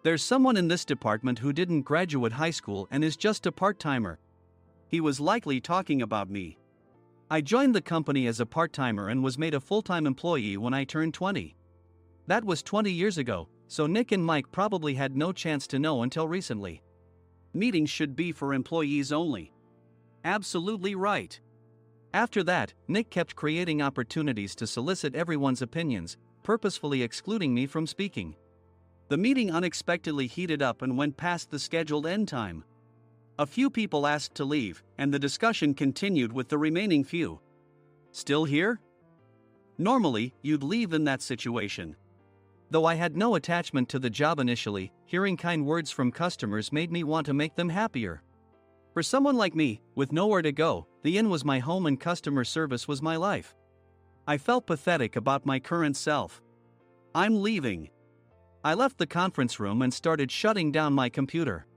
"There's someone in this department who didn't graduate high school and is just a part-timer." He was likely talking about me. I joined the company as a part-timer and was made a full-time employee when I turned 20. That was 20 years ago, so Nick and Mike probably had no chance to know until recently. Meetings should be for employees only. Absolutely right. After that, Nick kept creating opportunities to solicit everyone's opinions, purposefully excluding me from speaking. The meeting unexpectedly heated up and went past the scheduled end time. A few people asked to leave, and the discussion continued with the remaining few. "Still here?" Normally, you'd leave in that situation. Though I had no attachment to the job initially, hearing kind words from customers made me want to make them happier. For someone like me, with nowhere to go, the inn was my home and customer service was my life. I felt pathetic about my current self. "I'm leaving." I left the conference room and started shutting down my computer.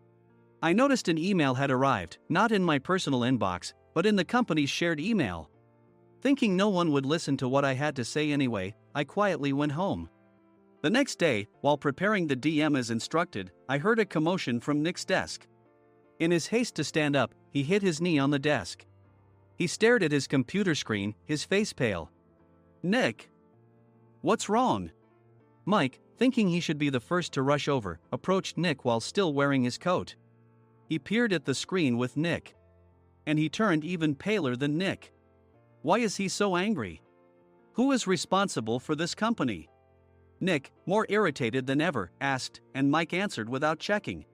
I noticed an email had arrived, not in my personal inbox, but in the company's shared email. Thinking no one would listen to what I had to say anyway, I quietly went home. The next day, while preparing the DM as instructed, I heard a commotion from Nick's desk. In his haste to stand up, he hit his knee on the desk. He stared at his computer screen, his face pale. "Nick, what's wrong?" Mike, thinking he should be the first to rush over, approached Nick while still wearing his coat. He peered at the screen with Nick and he turned even paler than Nick. Why is he so angry? Who is responsible for this company? Nick, more irritated than ever, asked, and Mike answered without checking.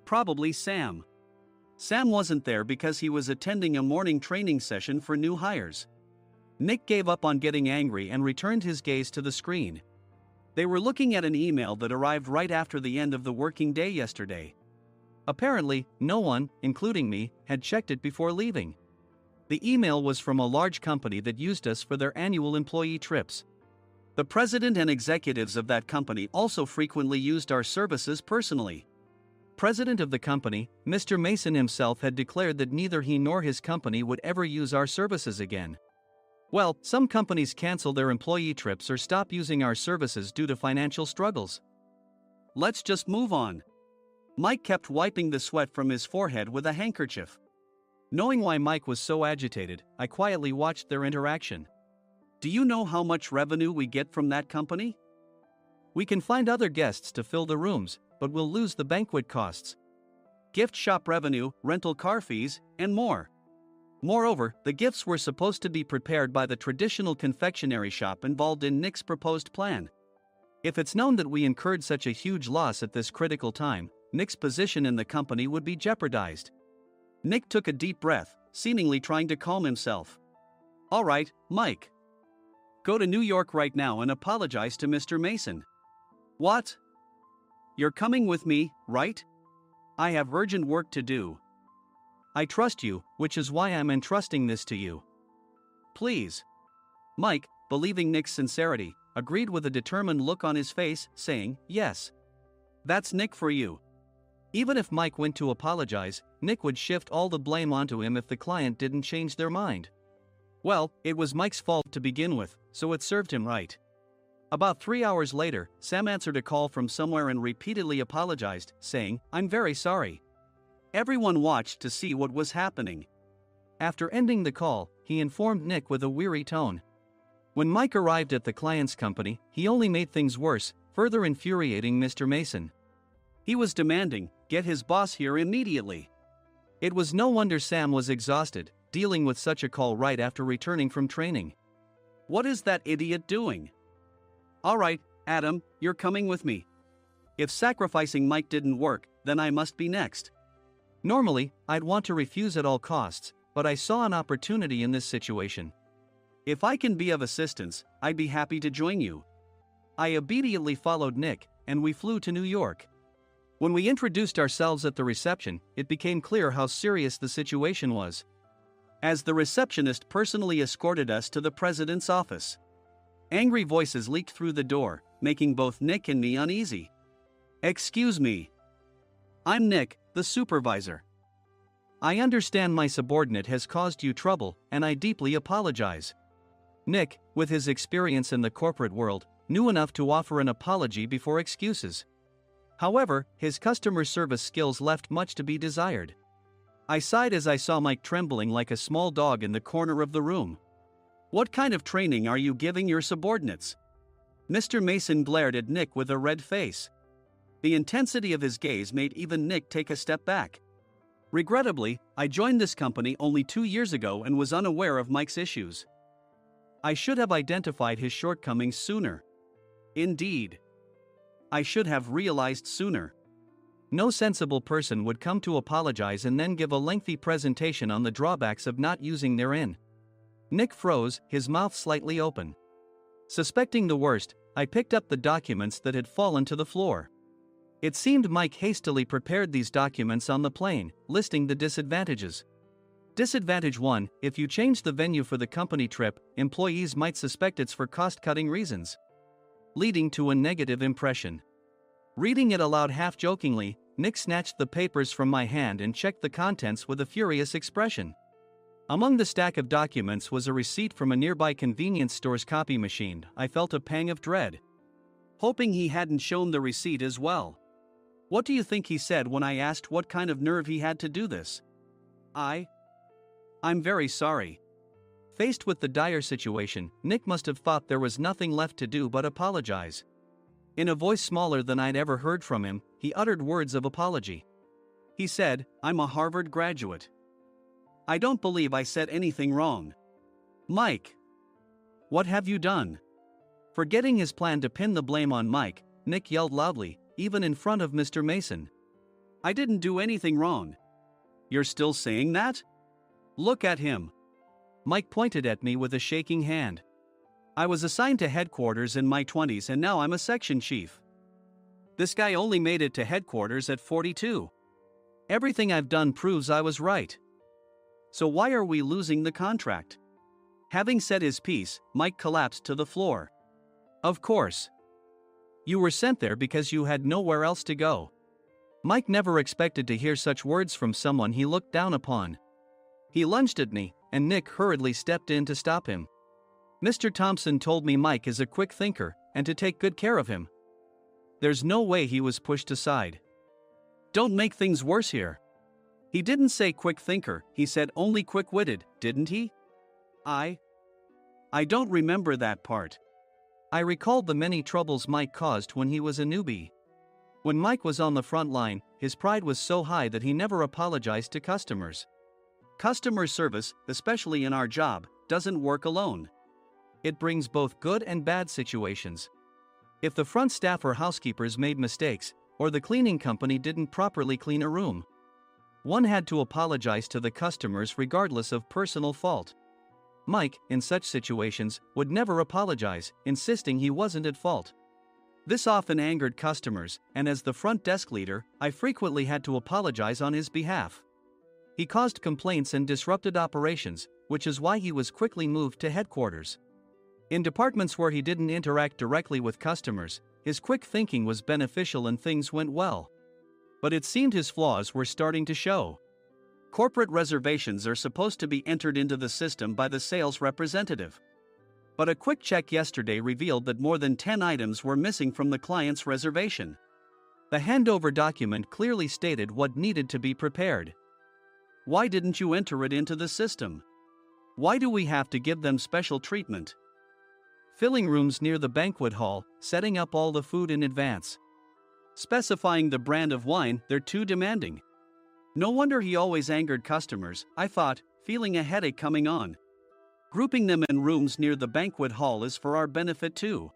Probably Sam. Sam wasn't there because he was attending a morning training session for new hires. Nick gave up on getting angry and returned his gaze to the screen. They were looking at an email that arrived right after the end of the working day yesterday. Apparently, no one, including me, had checked it before leaving. The email was from a large company that used us for their annual employee trips. The president and executives of that company also frequently used our services personally. President of the company, Mr. Mason himself, had declared that neither he nor his company would ever use our services again. Well, some companies cancel their employee trips or stop using our services due to financial struggles. Let's just move on. Mike kept wiping the sweat from his forehead with a handkerchief. Knowing why Mike was so agitated, I quietly watched their interaction. Do you know how much revenue we get from that company? We can find other guests to fill the rooms, but we'll lose the banquet costs, gift shop revenue, rental car fees, and more. Moreover, the gifts were supposed to be prepared by the traditional confectionery shop involved in Nick's proposed plan. If it's known that we incurred such a huge loss at this critical time, Nick's position in the company would be jeopardized. Nick took a deep breath, seemingly trying to calm himself. All right, Mike. Go to New York right now and apologize to Mr. Mason. What? You're coming with me, right? I have urgent work to do. I trust you, which is why I'm entrusting this to you. Please. Mike, believing Nick's sincerity, agreed with a determined look on his face, saying, yes. That's Nick for you. Even if Mike went to apologize, Nick would shift all the blame onto him if the client didn't change their mind. Well, it was Mike's fault to begin with, so it served him right. About 3 hours later, Sam answered a call from somewhere and repeatedly apologized, saying, I'm very sorry. Everyone watched to see what was happening. After ending the call, he informed Nick with a weary tone. When Mike arrived at the client's company, he only made things worse, further infuriating Mr. Mason. He was demanding, get his boss here immediately. It was no wonder Sam was exhausted, dealing with such a call right after returning from training. What is that idiot doing? All right, Adam, you're coming with me. If sacrificing Mike didn't work, then I must be next. Normally, I'd want to refuse at all costs, but I saw an opportunity in this situation. If I can be of assistance, I'd be happy to join you. I obediently followed Nick, and we flew to New York. When we introduced ourselves at the reception, it became clear how serious the situation was, as the receptionist personally escorted us to the president's office. Angry voices leaked through the door, making both Nick and me uneasy. Excuse me. I'm Nick, the supervisor. I understand my subordinate has caused you trouble, and I deeply apologize. Nick, with his experience in the corporate world, knew enough to offer an apology before excuses. However, his customer service skills left much to be desired. I sighed as I saw Mike trembling like a small dog in the corner of the room. What kind of training are you giving your subordinates? Mr. Mason glared at Nick with a red face. The intensity of his gaze made even Nick take a step back. Regrettably, I joined this company only 2 years ago and was unaware of Mike's issues. I should have identified his shortcomings sooner. Indeed. I should have realized sooner. No sensible person would come to apologize and then give a lengthy presentation on the drawbacks of not using their in. Nick froze, his mouth slightly open. Suspecting the worst, I picked up the documents that had fallen to the floor. It seemed Mike hastily prepared these documents on the plane, listing the disadvantages. Disadvantage 1: if you change the venue for the company trip, employees might suspect it's for cost-cutting reasons, leading to a negative impression. Reading it aloud half-jokingly, Nick snatched the papers from my hand and checked the contents with a furious expression. Among the stack of documents was a receipt from a nearby convenience store's copy machine. I felt a pang of dread, hoping he hadn't shown the receipt as well. What do you think he said when I asked what kind of nerve he had to do this? I'm very sorry. Faced with the dire situation, Nick must have thought there was nothing left to do but apologize. In a voice smaller than I'd ever heard from him, he uttered words of apology. He said, I'm a Harvard graduate. I don't believe I said anything wrong. Mike! What have you done? Forgetting his plan to pin the blame on Mike, Nick yelled loudly, even in front of Mr. Mason. I didn't do anything wrong. You're still saying that? Look at him. Mike pointed at me with a shaking hand. I was assigned to headquarters in my 20s and now I'm a section chief. This guy only made it to headquarters at 42. Everything I've done proves I was right. So why are we losing the contract? Having said his piece, Mike collapsed to the floor. Of course. You were sent there because you had nowhere else to go. Mike never expected to hear such words from someone he looked down upon. He lunged at me, and Nick hurriedly stepped in to stop him. Mr. Thompson told me Mike is a quick thinker, and to take good care of him. There's no way he was pushed aside. Don't make things worse here. He didn't say quick thinker, he said only quick-witted, didn't he? I don't remember that part. I recalled the many troubles Mike caused when he was a newbie. When Mike was on the front line, his pride was so high that he never apologized to customers. Customer service, especially in our job, doesn't work alone. It brings both good and bad situations. If the front staff or housekeepers made mistakes, or the cleaning company didn't properly clean a room, one had to apologize to the customers regardless of personal fault. Mike, in such situations, would never apologize, insisting he wasn't at fault. This often angered customers, and as the front desk leader, I frequently had to apologize on his behalf. He caused complaints and disrupted operations, which is why he was quickly moved to headquarters. In departments where he didn't interact directly with customers, his quick thinking was beneficial and things went well. But it seemed his flaws were starting to show. Corporate reservations are supposed to be entered into the system by the sales representative. But a quick check yesterday revealed that more than 10 items were missing from the client's reservation. The handover document clearly stated what needed to be prepared. Why didn't you enter it into the system? Why do we have to give them special treatment? Filling rooms near the banquet hall, setting up all the food in advance. Specifying the brand of wine, they're too demanding. No wonder he always angered customers, I thought, feeling a headache coming on. Grouping them in rooms near the banquet hall is for our benefit too.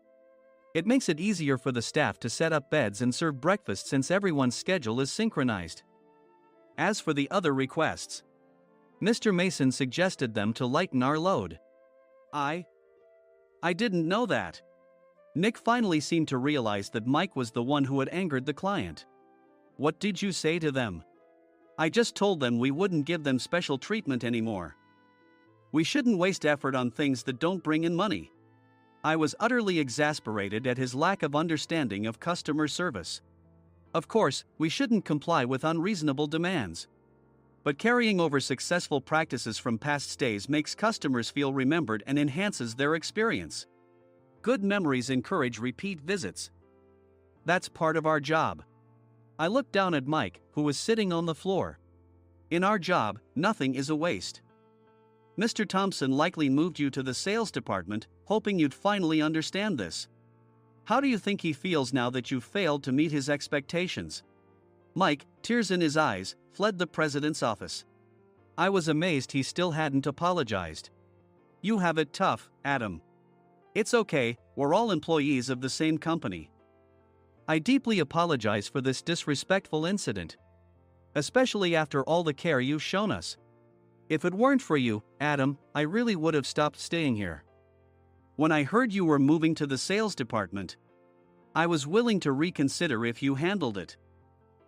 It makes it easier for the staff to set up beds and serve breakfast since everyone's schedule is synchronized. As for the other requests, Mr. Mason suggested them to lighten our load. I didn't know that. Nick finally seemed to realize that Mike was the one who had angered the client. What did you say to them? I just told them we wouldn't give them special treatment anymore. We shouldn't waste effort on things that don't bring in money. I was utterly exasperated at his lack of understanding of customer service. Of course, we shouldn't comply with unreasonable demands. But carrying over successful practices from past stays makes customers feel remembered and enhances their experience. Good memories encourage repeat visits. That's part of our job. I looked down at Mike, who was sitting on the floor. In our job, nothing is a waste. Mr. Thompson likely moved you to the sales department, hoping you'd finally understand this. How do you think he feels now that you've failed to meet his expectations? Mike, tears in his eyes, fled the president's office. I was amazed he still hadn't apologized. You have it tough, Adam. It's okay, we're all employees of the same company. I deeply apologize for this disrespectful incident. Especially after all the care you've shown us. If it weren't for you, Adam, I really would have stopped staying here. When I heard you were moving to the sales department, I was willing to reconsider if you handled it.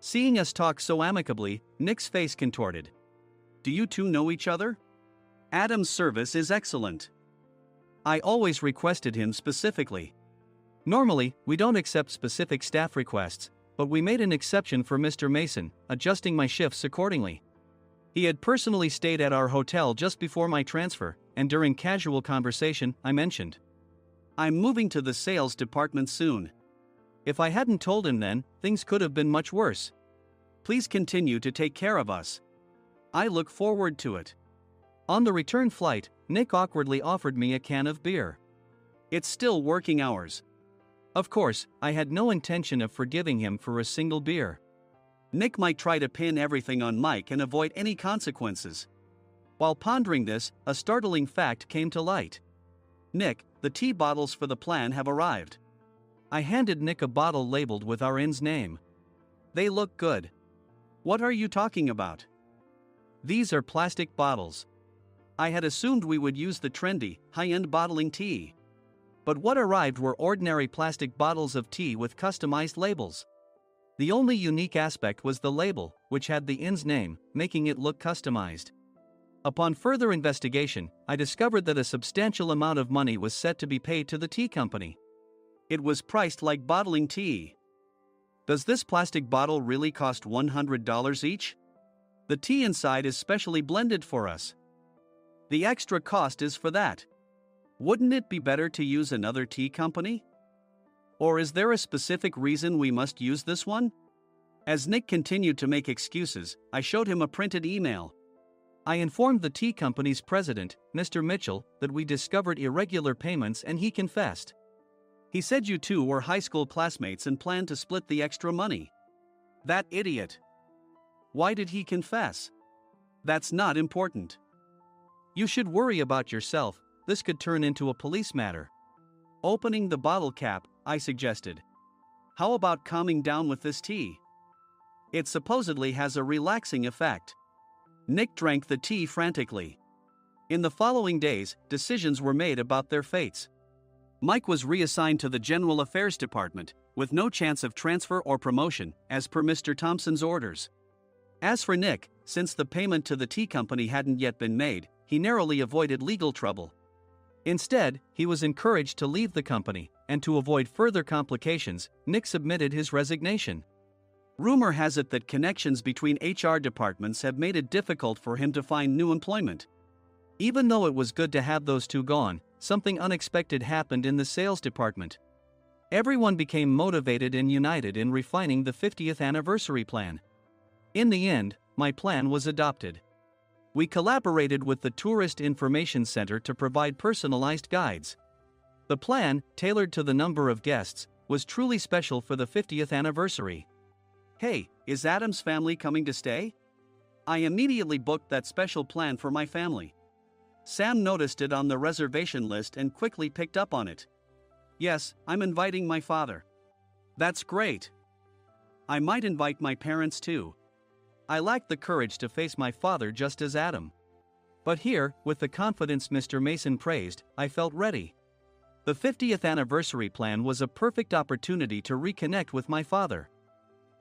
Seeing us talk so amicably, Nick's face contorted. Do you two know each other? Adam's service is excellent. I always requested him specifically. Normally, we don't accept specific staff requests, but we made an exception for Mr. Mason, adjusting my shifts accordingly. He had personally stayed at our hotel just before my transfer, and during casual conversation, I mentioned, I'm moving to the sales department soon. If I hadn't told him then, things could have been much worse. Please continue to take care of us. I look forward to it. On the return flight, Nick awkwardly offered me a can of beer. It's still working hours. Of course, I had no intention of forgiving him for a single beer. Nick might try to pin everything on Mike and avoid any consequences. While pondering this, a startling fact came to light. Nick, the tea bottles for the plan have arrived. I handed Nick a bottle labeled with our inn's name. They look good. What are you talking about? These are plastic bottles. I had assumed we would use the trendy, high-end bottling tea. But what arrived were ordinary plastic bottles of tea with customized labels. The only unique aspect was the label, which had the inn's name, making it look customized. Upon further investigation, I discovered that a substantial amount of money was set to be paid to the tea company. It was priced like bottling tea. Does this plastic bottle really cost $100 each? The tea inside is specially blended for us. The extra cost is for that. Wouldn't it be better to use another tea company? Or is there a specific reason we must use this one? As Nick continued to make excuses, I showed him a printed email. I informed the tea company's president, Mr. Mitchell, that we discovered irregular payments and he confessed. He said you two were high school classmates and planned to split the extra money. That idiot. Why did he confess? That's not important. You should worry about yourself, this could turn into a police matter. Opening the bottle cap, I suggested. How about calming down with this tea? It supposedly has a relaxing effect. Nick drank the tea frantically. In the following days, decisions were made about their fates. Mike was reassigned to the General Affairs Department, with no chance of transfer or promotion, as per Mr. Thompson's orders. As for Nick, since the payment to the tea company hadn't yet been made, he narrowly avoided legal trouble. Instead, he was encouraged to leave the company, and to avoid further complications, Nick submitted his resignation. Rumor has it that connections between HR departments have made it difficult for him to find new employment. Even though it was good to have those two gone, something unexpected happened in the sales department. Everyone became motivated and united in refining the 50th anniversary plan. In the end, my plan was adopted. We collaborated with the Tourist Information Center to provide personalized guides. The plan, tailored to the number of guests, was truly special for the 50th anniversary. Hey, is Adam's family coming to stay? I immediately booked that special plan for my family. Sam noticed it on the reservation list and quickly picked up on it. Yes, I'm inviting my father. That's great. I might invite my parents too. I lacked the courage to face my father just as Adam. But here, with the confidence Mr. Mason praised, I felt ready. The 50th anniversary plan was a perfect opportunity to reconnect with my father.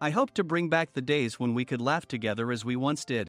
I hoped to bring back the days when we could laugh together as we once did.